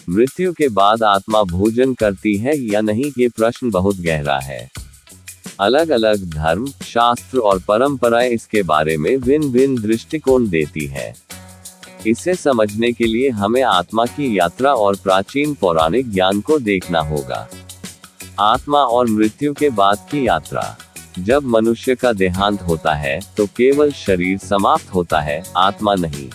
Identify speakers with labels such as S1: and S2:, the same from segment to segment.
S1: मृत्यु के बाद आत्मा भोजन करती है या नहीं, ये प्रश्न बहुत गहरा है। अलग अलग धर्म, शास्त्र और परंपराएं इसके बारे में भिन्न भिन्न दृष्टिकोण देती है। इसे समझने के लिए हमें आत्मा की यात्रा और प्राचीन पौराणिक ज्ञान को देखना होगा। आत्मा और मृत्यु के बाद की यात्रा। जब मनुष्य का देहांत होता है तो केवल शरीर समाप्त होता है, आत्मा नहीं।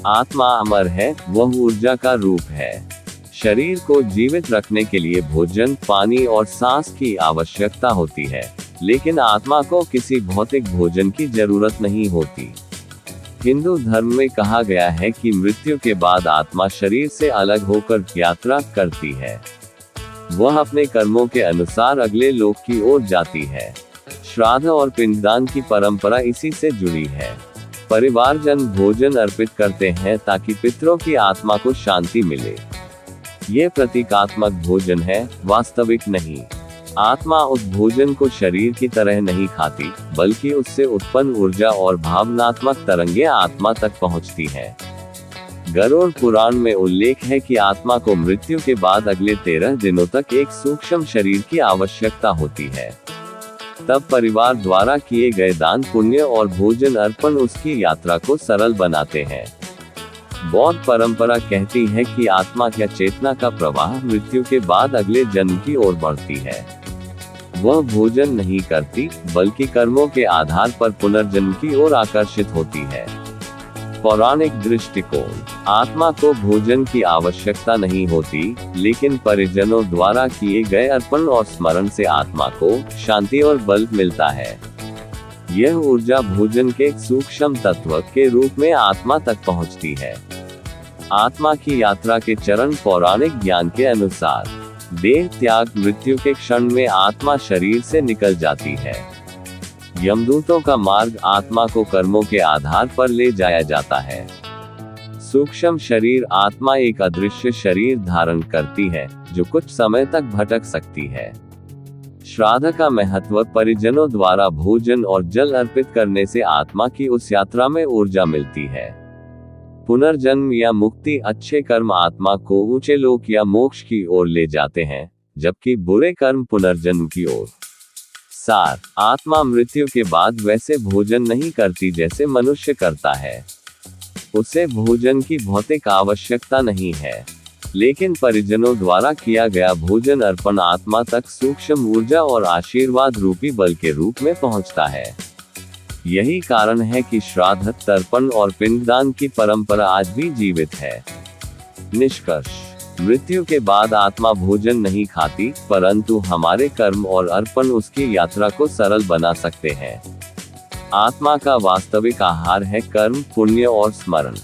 S1: आत्मा अमर है, वह ऊर्जा का रूप है। शरीर को जीवित रखने के लिए भोजन, पानी और सांस की आवश्यकता होती है, लेकिन आत्मा को किसी भौतिक भोजन की जरूरत नहीं होती। हिंदू धर्म में कहा गया है कि मृत्यु के बाद आत्मा शरीर से अलग होकर यात्रा करती है। वह अपने कर्मों के अनुसार अगले लोक की ओर जाती है। श्राद्ध और पिंडदान की परंपरा इसी से जुड़ी है। परिवारजन भोजन अर्पित करते हैं ताकि पितरों की आत्मा को शांति मिले। ये प्रतीकात्मक भोजन है, वास्तविक नहीं। आत्मा उस भोजन को शरीर की तरह नहीं खाती, बल्कि उससे उत्पन्न ऊर्जा और भावनात्मक तरंगें आत्मा तक पहुंचती हैं। गरुड़ पुराण में उल्लेख है कि आत्मा को मृत्यु के बाद अगले 13 दिनों तक एक सूक्ष्म शरीर की आवश्यकता होती है। तब परिवार द्वारा किए गए दान, पुण्य और भोजन अर्पण उसकी यात्रा को सरल बनाते हैं। बौद्ध परंपरा कहती है कि आत्मा या चेतना का प्रवाह मृत्यु के बाद अगले जन्म की ओर बढ़ती है। वह भोजन नहीं करती, बल्कि कर्मों के आधार पर पुनर्जन्म की ओर आकर्षित होती है। पौराणिक दृष्टिकोण। आत्मा को भोजन की आवश्यकता नहीं होती, लेकिन परिजनों द्वारा किए गए अर्पण और स्मरण से आत्मा को शांति और बल मिलता है। यह ऊर्जा भोजन के सूक्ष्म तत्व के रूप में आत्मा तक पहुंचती है। आत्मा की यात्रा के चरण पौराणिक ज्ञान के अनुसार। देह त्याग। मृत्यु के क्षण में आत्मा शरीर से निकल जाती है। यमदूतों का मार्ग। आत्मा को कर्मों के आधार पर ले जाया जाता है। सूक्ष्म शरीर। आत्मा एक अदृश्य शरीर धारण करती है, जो कुछ समय तक भटक सकती है। श्राद्ध का महत्व। परिजनों द्वारा भोजन और जल अर्पित करने से आत्मा की उस यात्रा में ऊर्जा मिलती है। पुनर्जन्म या मुक्ति। अच्छे कर्म आत्मा को ऊंचे लोक या मोक्ष की ओर ले जाते हैं, जबकि बुरे कर्म पुनर्जन्म की ओर। सार। आत्मा मृत्यु के बाद वैसे भोजन नहीं करती जैसे मनुष्य करता है। उसे भोजन की भौतिक आवश्यकता नहीं है, लेकिन परिजनों द्वारा किया गया भोजन अर्पण आत्मा तक सूक्ष्म ऊर्जा और आशीर्वाद रूपी बल के रूप में पहुंचता है। यही कारण है कि श्राद्ध, तर्पण और पिंडदान की परंपरा आज भी जीवित है। निष्कर्ष। मृत्यु के बाद आत्मा भोजन नहीं खाती, परंतु हमारे कर्म और अर्पण उसकी यात्रा को सरल बना सकते हैं। आत्मा का वास्तविक आहार है कर्म, पुण्य और स्मरण।